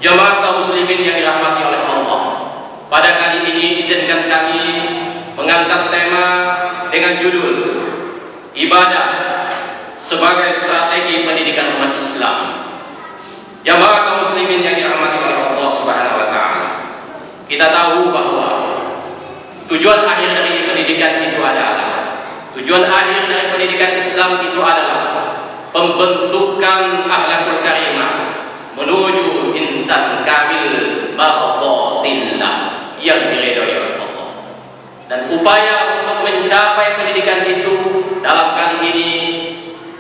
Jemaah kaum muslimin yang dirahmati oleh Allah, pada kali ini izinkan kami mengangkat tema dengan judul ibadah sebagai strategi pendidikan umat Islam. Jemaah kaum muslimin yang dirahmati oleh Allah Subhanahu wa taala, kita tahu bahwa tujuan akhir dari pendidikan itu adalah Islam itu adalah pembentukan akhlakul karimah menuju insan kamil mardatillah yang diridhoi oleh Allah. Dan upaya untuk mencapai pendidikan itu dalam kali ini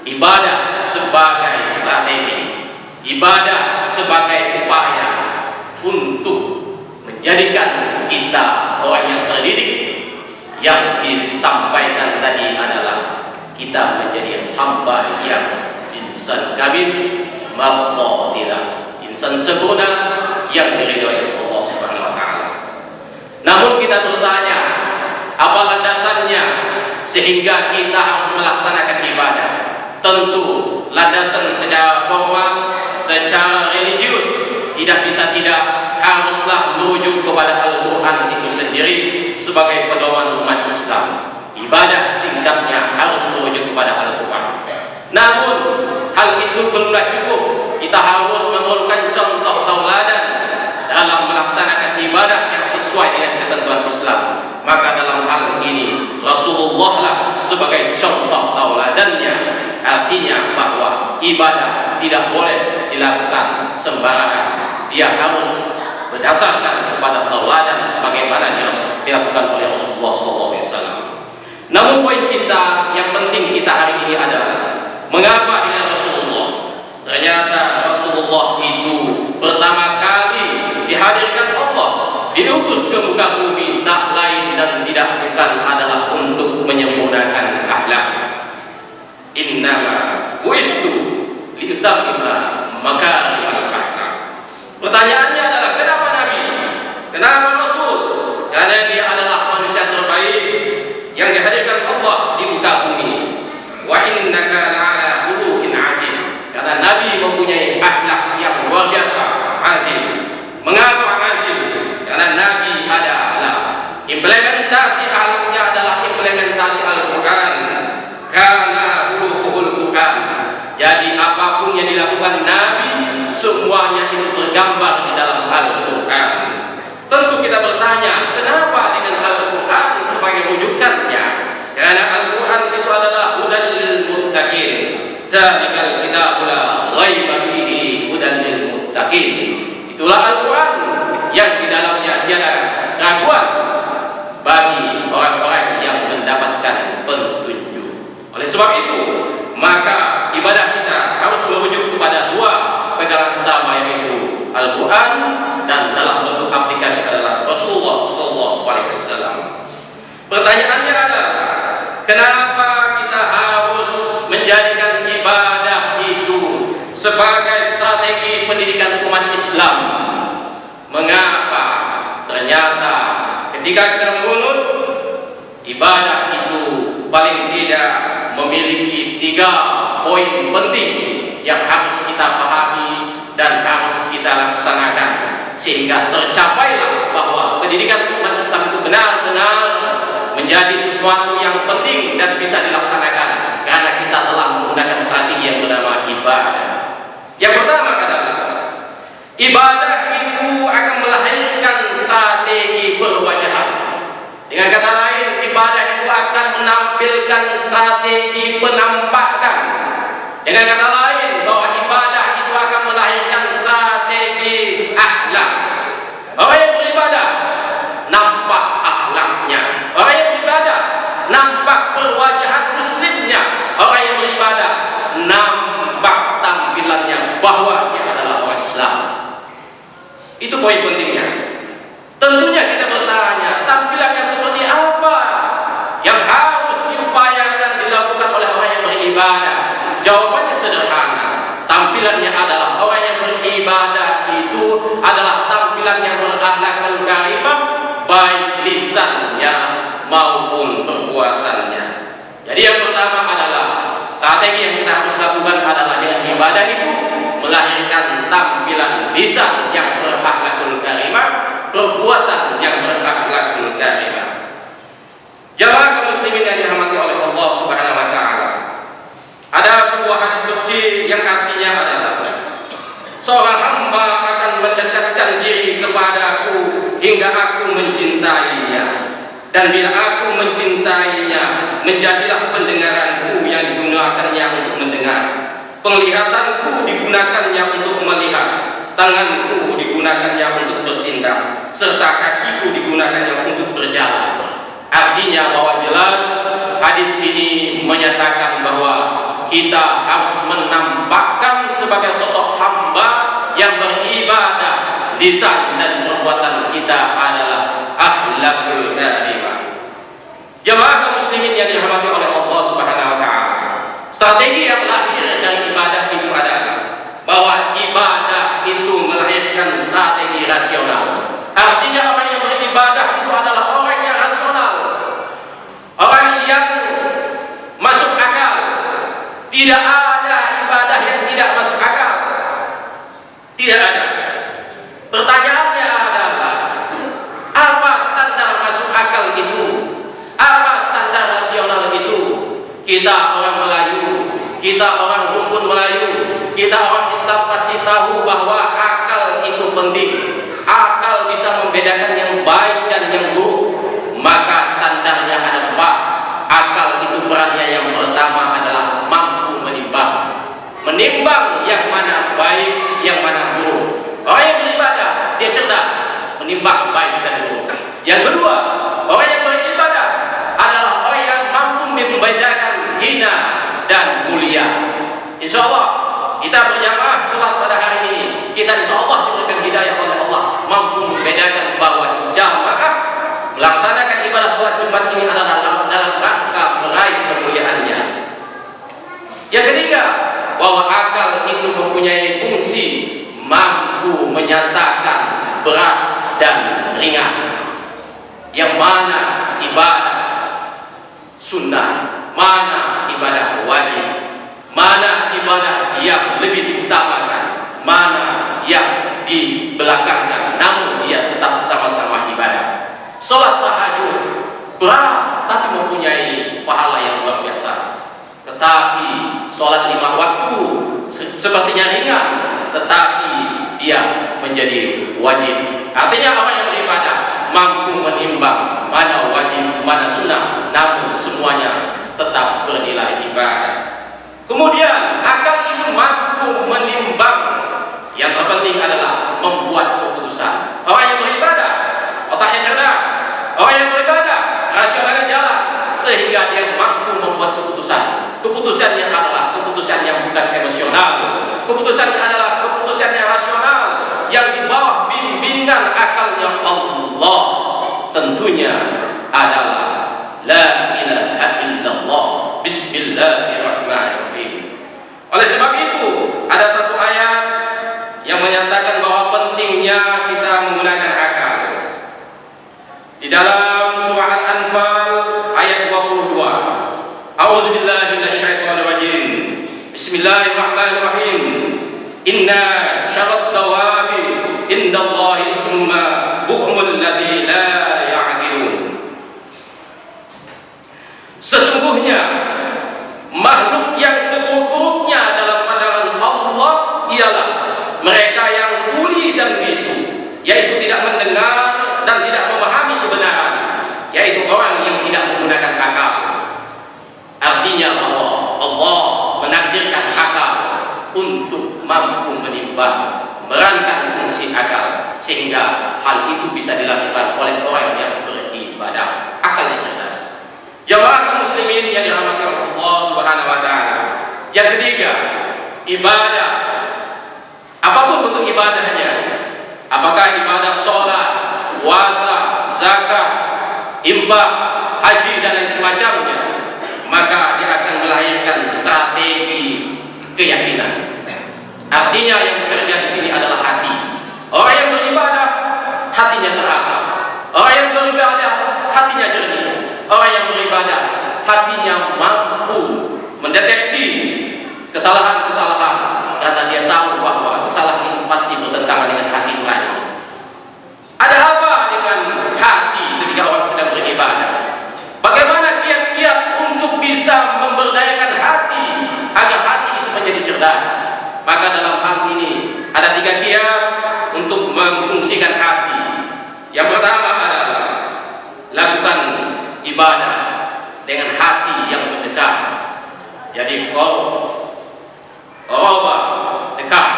ibadah sebagai strategi, ibadah sebagai upaya untuk menjadikan kita orang yang terdidik. Yang disampaikan tadi adalah kita menjadi hamba yang insan kamil mardatillah, insan sempurna yang diridhoi oleh Allah Subhanahu wa taala. Namun kita bertanya, apa landasannya sehingga kita harus melaksanakan ibadah? Tentu landasan secara formal, secara religius tidak bisa tidak haruslah merujuk kepada Al-Quran itu sendiri sebagai pedoman umat Islam. Ibadah singkatnya harus merujuk kepada Al-Quran. Namun hal itu belumlah cukup. Kita harus memerlukan contoh tauladan dalam melaksanakan ibadah yang sesuai dengan ketentuan Islam. Maka dalam hal ini Rasulullah lah sebagai contoh tauladannya. Artinya bahwa ibadah tidak boleh dilakukan sembarangan. Dia harus berdasarkan kepada tauladan sebagaimana yang dilakukan oleh Rasulullah SAW. Namun poin kita yang penting kita hari ini adalah mengapa dengan Rasulullah? Ternyata Rasulullah itu pertama kali dihadirkan Allah, diutus ke muka bumi, tak lain dan tidak bukan adalah untuk menyempurnakan akhlak. Innama bu'istu liutammima makarimal akhlak. Pertanyaannya adalah kenapa Nabi? Kenapa Rasul? Karena dia adalah manusia terbaik yang dihadirkan Allah di muka bumi. Wa innaka la'ala khuluqin 'azim. Karena Nabi mempunyai akhlak yang luar biasa, azim. Mengapa azim? Karena Nabi adalah implementasi akhlaknya adalah implementasi Al-Qur'an. Karena khuluqul Qur'an. Jadi apapun yang dilakukan Nabi semuanya itu tergambar di dalam Al-Quran. Tentu kita bertanya, kenapa dengan Al-Quran sebagai rujukannya? Karena Al-Quran itu adalah hudan lil muttaqin. Zalikal kitabul la raiba fihi hudan lil muttaqin. Itulah Al-Quran yang di dalamnya tiada keraguan bagi orang-orang yang mendapatkan petunjuk. Oleh sebab itu, maka ibadah kita harus merujuk kepada dua pegangan utama, yaitu Al-Quran dan dalam bentuk aplikasi adalah Rasulullah SAW. Pertanyaannya adalah kenapa kita harus menjadikan ibadah itu sebagai strategi pendidikan umat Islam? Mengapa? Ternyata ketika kita menurut ibadah itu paling tidak memiliki 3 poin penting yang harus kita pahami dan harus kita laksanakan sehingga tercapailah bahwa pendidikan umat Islam itu benar-benar menjadi sesuatu yang penting dan bisa dilaksanakan karena kita telah menggunakan strategi yang bernama ibadah. Yang pertama adalah ibadah itu akan melahirkan strategi perwajahan. Dengan kata lain, ibadah itu akan menampilkan strategi penampakan. Dengan kata lain, bahwa ibadah itu akan melahirkan strategi akhlak. Orang yang beribadah nampak akhlaknya. Orang yang beribadah nampak perwajahan muslimnya. Orang yang beribadah nampak tampilannya bahwa dia adalah orang Islam. Itu poin pentingnya. Tentunya kita bertanya, tampilannya seperti apa yang harus diupayakan dilakukan oleh orang yang beribadah? Jawabannya sederhana. Tampilannya adalah orang yang beribadah itu adalah tampilan yang berakhlakul karimah, baik lisannya maupun perbuatannya. Jadi yang pertama adalah strategi yang kita harus lakukan adalah dengan ibadah itu melahirkan tampilan lisan yang berakhlakul karimah, perbuatan yang berakhlakul karimah. Jamaah kaum muslimin yang dirahmati oleh Allah Subhanahu wa taala. Ada sebuah hadis qudsi yang artinya adalah seorang hamba akan mendekatkan diri kepadaku hingga aku mencintainya, dan bila aku mencintainya, menjadilah pendengaranku yang digunakannya untuk mendengar, penglihatanku digunakannya untuk melihat, tanganku digunakannya untuk bertindak, serta kakiku digunakannya untuk berjalan. Artinya bahwa jelas hadis ini menyatakan bahwa kita harus menampakkan sebagai sosok hamba yang beribadah, lisan dan perbuatan kita adalah akhlakul karimah. Jemaah kaum muslimin yang dirahmati oleh Allah Subhanahu wa taala. Strategi yang lahir dari ibadah itu adalah bahwa ibadah itu melahirkan strategi rasional. Artinya orang yang beribadah itu adalah orang yang rasional, orang yang masuk akal. Tidak ada ibadah yang tidak masuk akal. Tidak ada. Pertanyaannya adalah, apa standar masuk akal itu? Apa standar rasional itu? Kita orang Melayu, kita orang rumpun Melayu, kita orang Islam pasti tahu bahwa akal itu penting. Akal bisa membedakan yang baik dan yang buruk. Maka standarnya ada 4. Akal itu perannya yang pertama adalah mampu menimbang yang mana baik, yang mana buruk. Orang yang beribadah dia cerdas menimbang baik dan buruk. Yang kedua, orang yang beribadah adalah orang yang mampu membedakan hina dan mulia. Insya Allah kita berjamaah sholat pada hari ini, kita insya Allah diberikan hidayah oleh Allah, mampu membedakan bahwa jamaah melaksanakan ibadah sholat Jumat ini adalah dalam rangka meraih kemuliaannya. Yang ketiga, bahwa akal itu mempunyai fungsi mampu menyatakan berat dan ringan, yang mana ibadah sunnah, mana ibadah wajib, mana ibadah yang lebih diutamakan, mana yang dibelakangkan, namun dia tetap sama-sama ibadah. Salat tahajud berat tapi mempunyai pahala yang luar biasa. Tetapi sholat 5 waktu sepertinya ringan, tetapi dia menjadi wajib. Artinya orang yang beribadah mampu menimbang mana wajib, mana sunnah, namun semuanya tetap bernilai ibadah. Kemudian akal itu mampu menimbang, yang terpenting adalah membuat keputusan. Orang yang beribadah otaknya cerdas, orang yang beribadah rasionalnya jalan, sehingga dia mampu membuat keputusan. Keputusannya adalah keputusan yang bukan emosional. Keputusannya adalah keputusan yang rasional, yang di bawah bimbingan akalnya Allah. Tentunya adalah la ilaha illallah, bismillahirrahmanirrahim. Oleh sebab itu, ada satu ayat yang menyatakan bahwa pentingnya kita menggunakan akal. Di dalam surah Al-Anfal ayat 22. A'udzubillahi minasyaitonirrajim. Bismillahirrahmanirrahim. Inna syarrat dawabi indallahi summa buhumul ladzi la ya'qilun. Sesungguhnya makhluk yang seburuk-buruknya dalam pandangan Allah ialah mereka yang tuli dan bisu, yaitu tidak mendengar dan tidak memahami kebenaran, yaitu orang yang tidak menggunakan akal. Artinya bahwa Allah menakdirkan akal untuk mampu menimbang, merancang fungsi akal, sehingga hal itu bisa dilakukan oleh orang yang beribadah, akal yang cerdas. Jamaah kaum muslimin yang dirahmati oleh Allah Subhanahu wa taala. Yang ketiga, ibadah. Apapun bentuk ibadahnya, apakah ibadah sholat, puasa, zakat, infak, haji dan lain semacamnya, maka dia akan melahirkan strategi keyakinan. Artinya yang bekerja di sini adalah hati. Orang yang beribadah hatinya terasa. Orang yang beribadah hatinya jernih. Orang yang beribadah hatinya mampu mendeteksi kesalahan-kesalahan, karena dia tahu bahwa kesalahan itu pasti bertentangan pertama dengan hati nurani. Ada apa dengan hati ketika orang sedang beribadah? Bagaimana kiat-kiat untuk bisa memberdayakan hati agar hati itu menjadi cerdas? Maka dalam hal ini ada 3 kiat untuk memfungsikan hati. Yang pertama adalah lakukan ibadah dengan hati yang mendekat. Jadi dekat.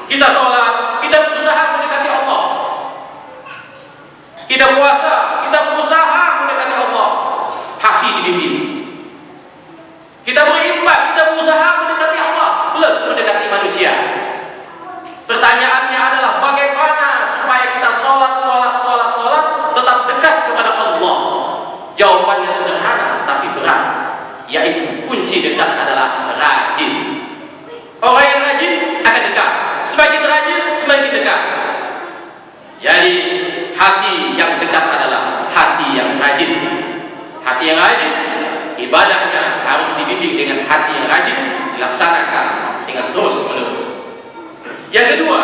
Kita sholat, kita berusaha mendekati Allah. Kita puasa, kita berusaha mendekati Allah. Hati dibimbing. Kita beribadah, kita berusaha mendekati Allah plus mendekati manusia. Pertanyaannya adalah bagaimana supaya kita sholat tetap dekat kepada Allah. Jawabannya sederhana tapi berat, yaitu kunci dekat adalah rajin. Orang yang rajin akan dekat. Semakin rajin, semakin dekat. Jadi hati yang dekat adalah hati yang rajin. Hati yang rajin, ibadahnya harus dibimbing dengan hati yang rajin, dilaksanakan dengan terus menerus. Yang kedua,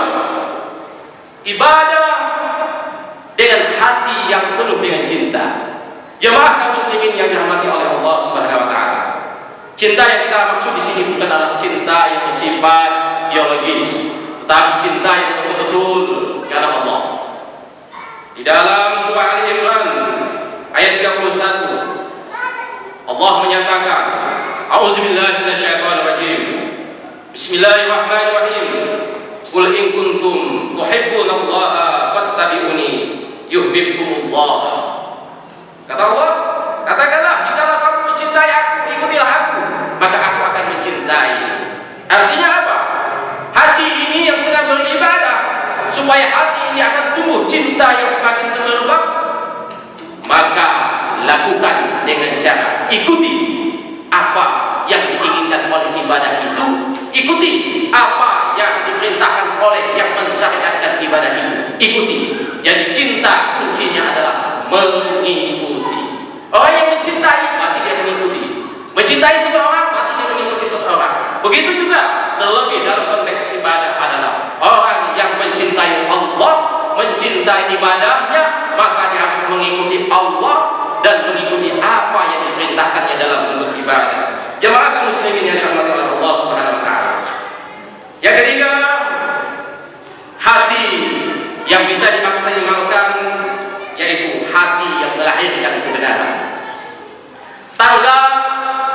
ibadah dengan hati yang penuh dengan cinta. Jemaah kaum muslimin yang dirahmati oleh Allah Subhanahu wa taala. Cinta yang kita maksud di sini bukan adalah cinta yang bersifat biologis, tetapi cinta yang betul-betul karena Allah. Di dalam surah Al-Imran ayat 31 Allah menyatakan, A'udzubillahi minasyaitonir rajim. Bismillahirrahmanirrahim. Qul in kuntum tuhibbunallaha fattabi'uni yuhibbukumullah. Kata Allah, katakanlah jikalau kamu mencintai aku, ikutilah aku, maka aku akan mencintai. Artinya apa? Hati ini yang sedang beribadah, supaya hati ini akan tumbuh cinta yang semakin semerbak, maka lakukan dengan cara ikuti apa yang diinginkan oleh ibadah itu, ikuti apa yang diperintahkan oleh yang mensyariatkan ibadah itu, ikuti. Jadi cinta kuncinya adalah mengikuti. Orang yang mencintai berarti dia mengikuti. Mencintai seseorang berarti dia mengikuti seseorang. Begitu juga terlebih dalam konteks ibadah adalah orang yang mencintai Allah, mencintai ibadahnya, maka dia harus mengikuti Allah dan mengikuti apa yang diperintahkannya dalam bentuk ibadah. Jemaah kaum muslimin yang dirahmati oleh Allah Subhanahu wa taala. Yang ketiga, hati yang bisa dimaksimalkan yaitu hati yang melahirkan kebenaran. Tangga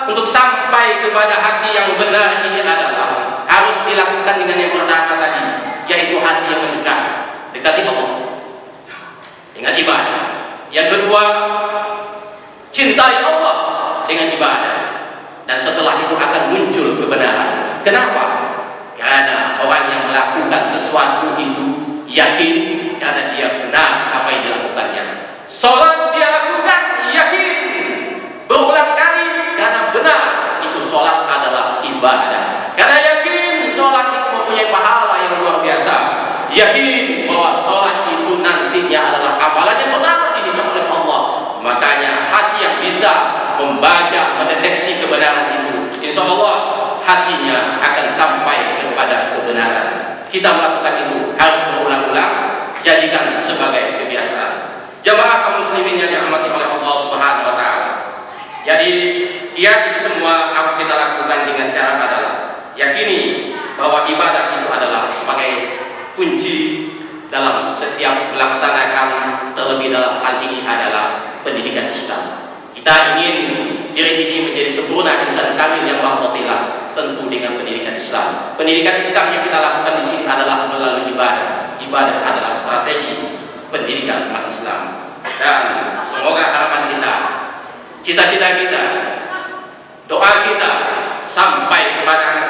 untuk sampai kepada hati yang benar ini adalah harus dilakukan dengan yang pertama tadi, yaitu hati yang mendekat, dekati Allah dengan ibadah. Yang kedua, cintai Allah dengan ibadah. Dan setelah itu akan muncul kebenaran. Kenapa? Karena orang yang melakukan sesuatu itu yakin karena dia benar apa yang dilakukannya. Sholat dia lakukan yakin berulang kali karena benar itu sholat adalah ibadah. Karena yakin sholat itu mempunyai pahala yang luar biasa. Yakin bahwa sholat itu nantinya adalah amalan yang pertama dihisab oleh Allah. Makanya hati yang bisa membaca, mendeteksi kebenaran itu, insya Allah hatinya akan sampai kepada kebenaran. Kita melakukan itu harus berulang-ulang, jadikan sebagai kebiasaan. Jemaah kaum muslimin yang dirahmati oleh Allah Subhanahu wa taala. Jadi itu semua harus kita lakukan dengan cara adalah yakini bahwa ibadah itu adalah sebagai kunci dalam setiap melaksanakan, terlebih dalam hal ini adalah pendidikan Islam. Kita ingin diri ini menjadi sempurna insan kamil yang maqtatilah, tentu dengan pendidikan Islam. Pendidikan Islam yang kita lakukan di sini adalah melalui ibadah. Ibadah adalah strategi pendidikan umat Islam. Dan semoga harapan kita, cita-cita kita, doa kita sampai kepada